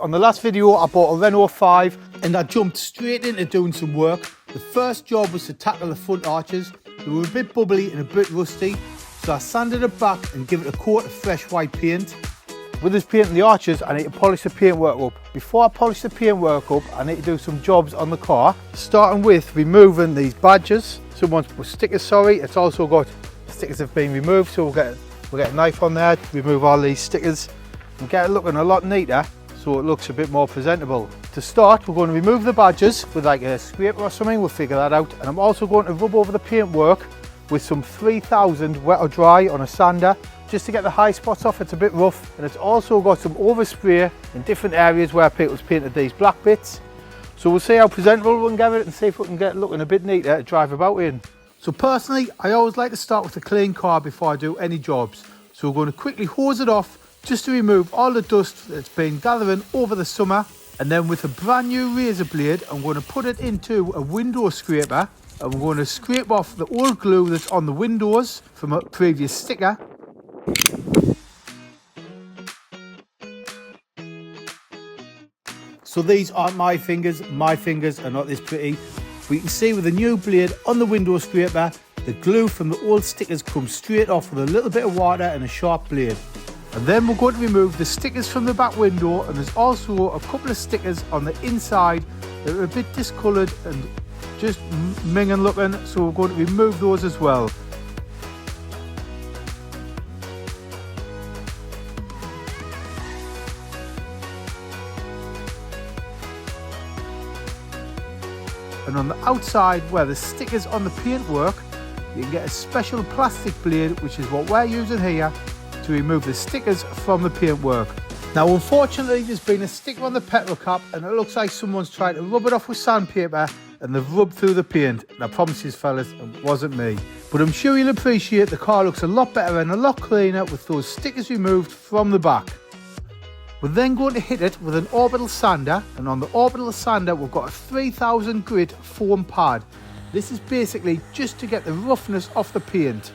On the last video I bought a Renault 5 and I jumped straight into doing some work. The first job was to tackle the front arches. They were a bit bubbly and a bit rusty, so I sanded it back and give it a coat of fresh white paint. With this paint in the arches, I need to polish the paintwork up. Before I polish the paintwork up, I need to do some jobs on the car, starting with removing these badges. Someone's put stickers, sorry. It's also got stickers have been removed, so we'll get a knife on there to remove all these stickers and get it looking a lot neater, so it looks a bit more presentable. To start, we're going to remove the badges with like a scraper or something. We'll figure that out. And I'm also going to rub over the paintwork with some 3000 wet or dry on a sander, just to get the high spots off. It's a bit rough, and it's also got some overspray in different areas where people's painted these black bits. So we'll see how presentable we can get it and see if we can get it looking a bit neater to drive about in. So personally, I always like to start with a clean car before I do any jobs. So we're going to quickly hose it off just to remove all the dust that's been gathering over the summer. And then with a brand new razor blade, I'm going to put it into a window scraper, and we're going to scrape off the old glue that's on the windows from a previous sticker. So these aren't my fingers are not this pretty. But you can see with the new blade on the window scraper, the glue from the old stickers comes straight off with a little bit of water and a sharp blade. And then we're going to remove the stickers from the back window, and there's also a couple of stickers on the inside that are a bit discoloured and just minging looking, so we're going to remove those as well. And on the outside where the stickers on the paintwork, you can get a special plastic blade, which is what we're using here, to remove the stickers from the paintwork. Now unfortunately there's been a sticker on the petrol cap, and it looks like someone's tried to rub it off with sandpaper and they've rubbed through the paint. And I promise you fellas, it wasn't me. But I'm sure you'll appreciate the car looks a lot better and a lot cleaner with those stickers removed from the back. We're then going to hit it with an orbital sander, and on the orbital sander we've got a 3000 grit foam pad. This is basically just to get the roughness off the paint.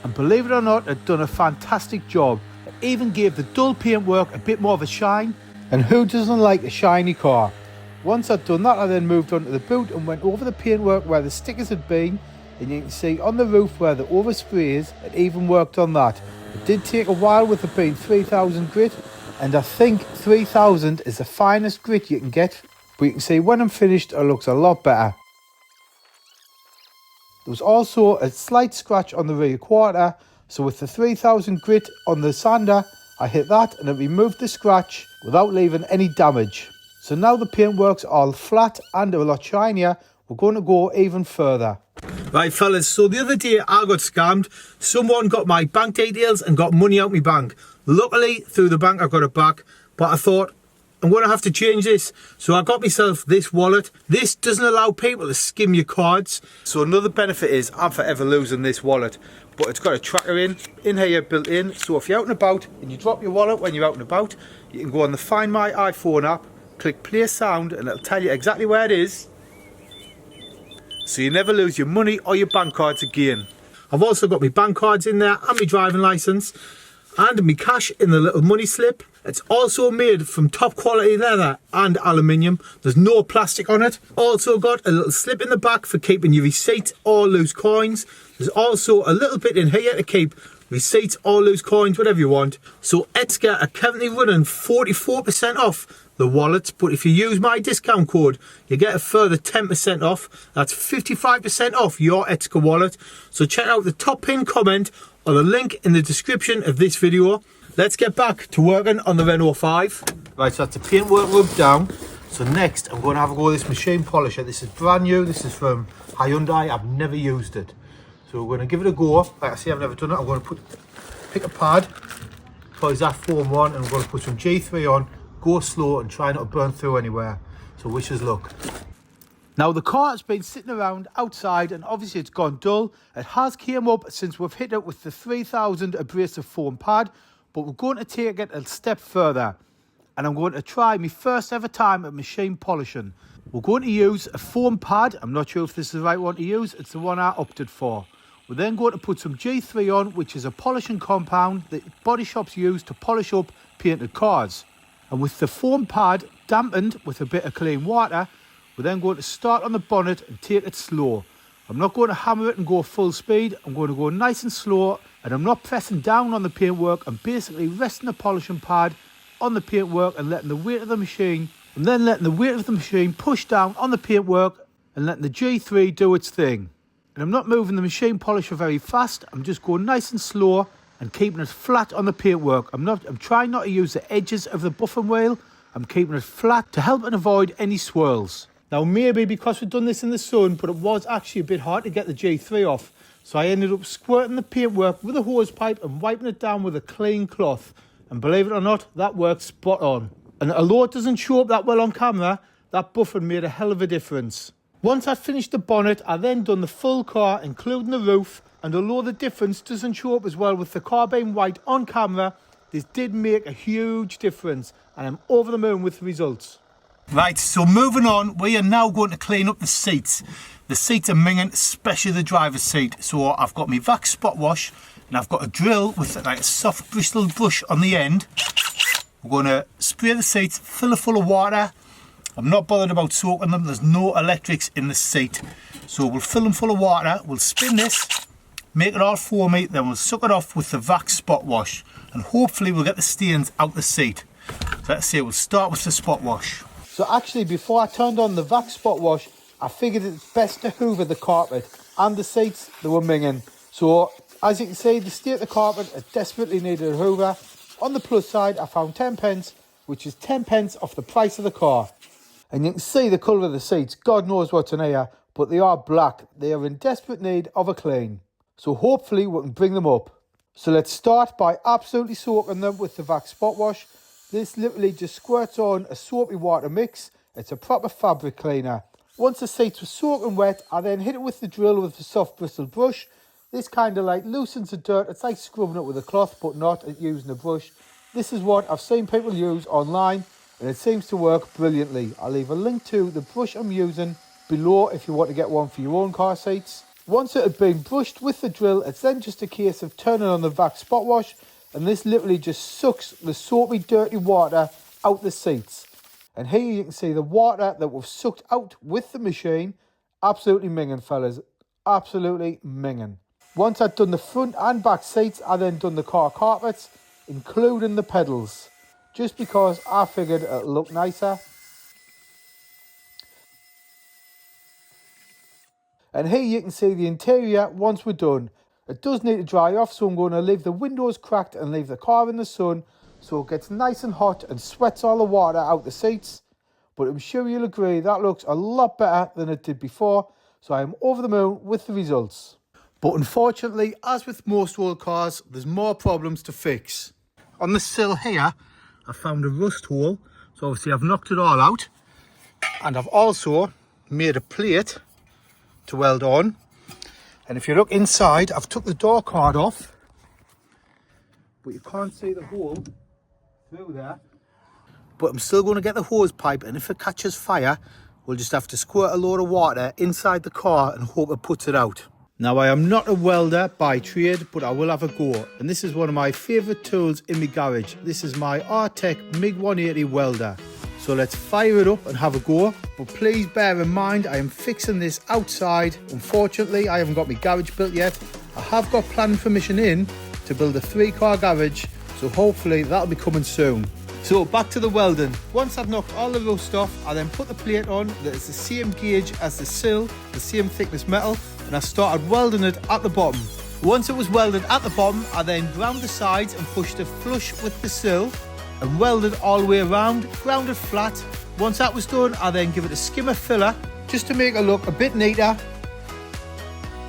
And believe it or not, it done a fantastic job. It even gave the dull paintwork a bit more of a shine. And who doesn't like a shiny car? Once I'd done that, I then moved on to the boot and went over the paintwork where the stickers had been. And you can see on the roof where the overspray is, it even worked on that. It did take a while with it being 3000 grit. And I think 3000 is the finest grit you can get. But you can see when I'm finished, it looks a lot better. There was also a slight scratch on the rear quarter, so with the 3000 grit on the sander, I hit that and it removed the scratch without leaving any damage. So now the paintwork's all flat and a lot shinier. We're going to go even further. Right fellas, so the other day I got scammed. Someone got my bank details and got money out my bank. Luckily through the bank I got it back, but I thought I'm going to have to change this. So I got myself this wallet. This doesn't allow people to skim your cards. So another benefit is I'm forever losing this wallet. But it's got a tracker in here built in. So if you're out and about and you drop your wallet when you're out and about, you can go on the Find My iPhone app, click play sound, and it'll tell you exactly where it is. So you never lose your money or your bank cards again. I've also got my bank cards in there and my driving licence and my cash in the little money slip. It's also made from top quality leather and aluminium. There's no plastic on it. Also got a little slip in the back for keeping your receipts or loose coins. There's also a little bit in here to keep receipts or loose coins, whatever you want. So Etska are currently running 44% off the wallets, but if you use my discount code, you get a further 10% off. That's 55% off your Etska wallet. So check out the top pinned comment or the link in the description of this video. Let's get back to working on the Renault 5. Right, so that's the paintwork rubbed down. So next, I'm going to have a go with this machine polisher. This is brand new. This is from Hyundai. I've never used it. So we're going to give it a go. Like I say, I've never done it. I'm going to pick a pad, put that foam on, and we're going to put some G3 on, go slow and try not to burn through anywhere. So wish us luck. Now the car has been sitting around outside and obviously it's gone dull. It has came up since we've hit it with the 3000 abrasive foam pad, but we're going to take it a step further. And I'm going to try my first ever time at machine polishing. We're going to use a foam pad. I'm not sure if this is the right one to use. It's the one I opted for. We're then going to put some G3 on, which is a polishing compound that body shops use to polish up painted cars. And with the foam pad dampened with a bit of clean water, we're then going to start on the bonnet and take it slow. I'm not going to hammer it and go full speed. I'm going to go nice and slow, and I'm not pressing down on the paintwork. I'm basically resting the polishing pad on the paintwork and letting the weight of the machine, and then letting the weight of the machine push down on the paintwork and letting the G3 do its thing. And I'm not moving the machine polisher very fast. I'm just going nice and slow and keeping it flat on the paintwork. I'm trying not to use the edges of the buffing wheel. I'm keeping it flat to help and avoid any swirls. Now maybe because we've done this in the sun, but it was actually a bit hard to get the G3 off. So I ended up squirting the paintwork with a hose pipe and wiping it down with a clean cloth. And believe it or not, that worked spot on. And although it doesn't show up that well on camera, that buffing made a hell of a difference. Once I'd finished the bonnet, I then done the full car, including the roof. And although the difference doesn't show up as well with the car being white on camera, this did make a huge difference. And I'm over the moon with the results. Right, so moving on, we are now going to clean up the seats. The seats are minging, especially the driver's seat. So I've got my vac spot wash and I've got a drill with like a soft bristled brush on the end. We're going to spray the seats, fill it full of water. I'm not bothered about soaking them, there's no electrics in the seat. So we'll fill them full of water, we'll spin this, make it all foamy, then we'll suck it off with the vac spot wash. And hopefully we'll get the stains out the seat. So let's see, we'll start with the spot wash. So actually, before I turned on the vac spot wash, I figured it's best to hoover the carpet and the seats. They were minging. So as you can see, the state of the carpet, it desperately needed a hoover. On the plus side, I found 10 pence, which is 10 pence off the price of the car. And you can see the colour of the seats. God knows what's in here, but they are black. They are in desperate need of a clean. So hopefully we can bring them up. So let's start by absolutely soaking them with the vac spot wash. This literally just squirts on a soapy water mix. It's a proper fabric cleaner. Once the seats were soaking wet, I then hit it with the drill with the soft bristled brush. This kind of like loosens the dirt. It's like scrubbing it with a cloth, but not using a brush. This is what I've seen people use online, and it seems to work brilliantly. I'll leave a link to the brush I'm using below if you want to get one for your own car seats. Once it had been brushed with the drill, it's then just a case of turning on the vac spot wash, and this literally just sucks the soapy, dirty water out the seats. And here you can see the water that we've sucked out with the machine. Absolutely minging, fellas. Absolutely minging. Once I'd done the front and back seats, I then done the car carpets, including the pedals, just because I figured it'd look nicer. And here you can see the interior once we're done. It does need to dry off, so I'm going to leave the windows cracked and leave the car in the sun so it gets nice and hot and sweats all the water out the seats. But I'm sure you'll agree that looks a lot better than it did before, so I'm over the moon with the results. But unfortunately, as with most old cars, there's more problems to fix. On the sill here, I found a rust hole, so obviously I've knocked it all out. And I've also made a plate to weld on. And if you look inside, I've took the door card off, but you can't see the hole through there. But I'm still going to get the hose pipe, and if it catches fire, we'll just have to squirt a load of water inside the car and hope it puts it out. Now, I am not a welder by trade, but I will have a go. And this is one of my favourite tools in my garage. This is my Artec MiG 180 welder. So let's fire it up and have a go. But please bear in mind, I am fixing this outside. Unfortunately, I haven't got my garage built yet. I have got planning permission in to build a 3-car garage. So hopefully that'll be coming soon. So back to the welding. Once I've knocked all the rust off, I then put the plate on that is the same gauge as the sill, the same thickness metal, and I started welding it at the bottom. Once it was welded at the bottom, I then ground the sides and pushed it flush with the sill and welded all the way around, ground it flat. Once that was done, I then give it a skimmer filler just to make it look a bit neater.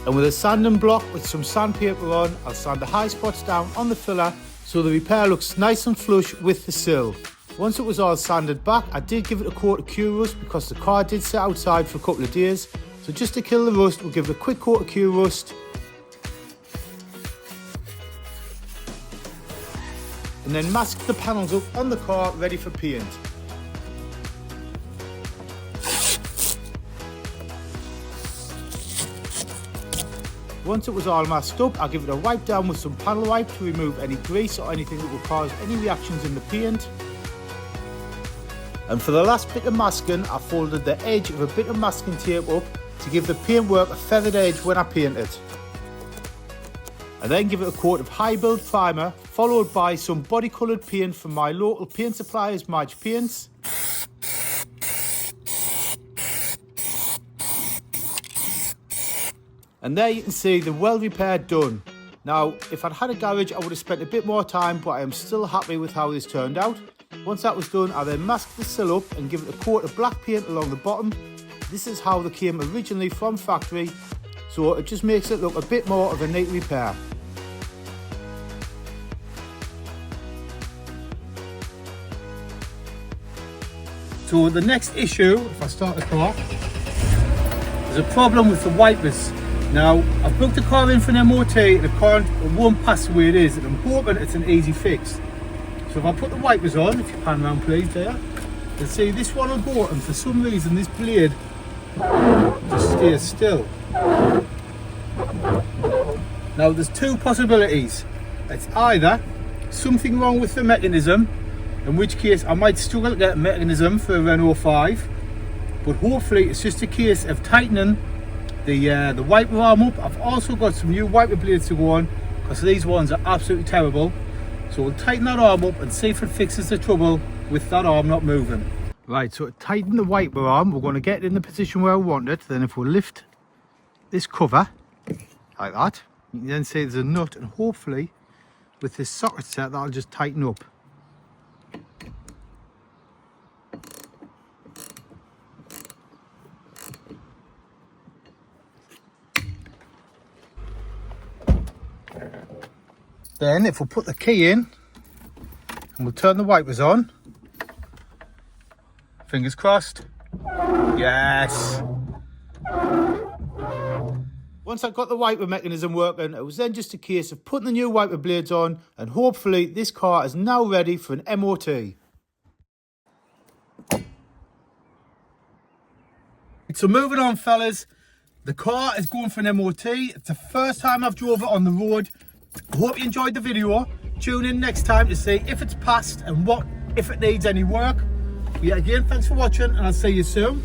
And with a sanding block with some sandpaper on, I'll sand the high spots down on the filler so the repair looks nice and flush with the sill. Once it was all sanded back, I did give it a coat of Q-Rust because the car did sit outside for a couple of days. So just to kill the rust, we'll give it a quick coat of Q-Rust. And then mask the panels up on the car ready for paint. Once it was all masked up, I'll give it a wipe down with some panel wipe to remove any grease or anything that will cause any reactions in the paint. And for the last bit of masking, I folded the edge of a bit of masking tape up to give the paintwork a feathered edge when I paint it. I then give it a coat of high build primer, followed by some body coloured paint from my local paint suppliers, Madge Paints. And there you can see the well repaired done. Now, if I'd had a garage, I would have spent a bit more time, but I am still happy with how this turned out. Once that was done, I then masked the sill up and give it a coat of black paint along the bottom. This is how they came originally from factory, so it just makes it look a bit more of a neat repair. So the next issue, if I start the car, there's a problem with the wipers. Now, I've booked the car in for an MOT and it won't pass the way it is, and I'm hoping it's an easy fix. So if I put the wipers on, if you pan around please there, you'll see this one will go, and for some reason this blade just stays still. Now there's two possibilities. It's either something wrong with the mechanism, in which case I might struggle to get a mechanism for a Renault 5, but hopefully it's just a case of tightening the wiper arm up. I've also got some new wiper blades to go on, because these ones are absolutely terrible. So we'll tighten that arm up and see if it fixes the trouble with that arm not moving. Right, so to tighten the wiper arm, we're going to get it in the position where I want it. Then if we lift this cover like that, you can then see there's a nut, and hopefully with this socket set that'll just tighten up. Then if we put the key in and we'll turn the wipers on, fingers crossed, yes. Once I got the wiper mechanism working, it was then just a case of putting the new wiper blades on, and hopefully this car is now ready for an MOT. So moving on fellas, the car is going for an MOT. It's the first time I've drove it on the road. I hope you enjoyed the video. Tune in next time to see if it's passed and if it needs any work. Yeah, again, thanks for watching, and I'll see you soon.